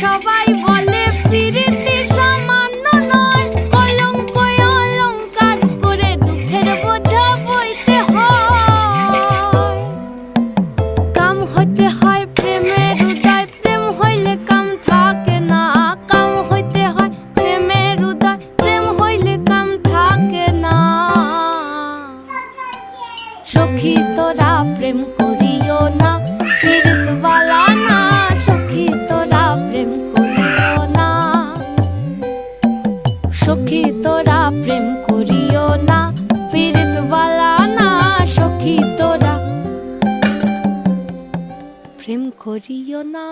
সবাই বলে প্রীতি সামান্য নয়, কলঙ্ক অলংকার করে দুঃখের বোঝা বইতে হয়। কাম হইতে হয় প্রেমের উদয়, প্রেম হইলে কাম থাকে না। কাম হইতে হয় প্রেমের উদয়, প্রেম হইলে কাম থাকে না। সখী তোরা প্রেম করিও না, পীড়িত বালা না। সখী তোরা প্রেম করিও না, সখী তোরা প্রেম করিও না, পীড়িত বালা না। সখী তোরা প্রেম করিও না।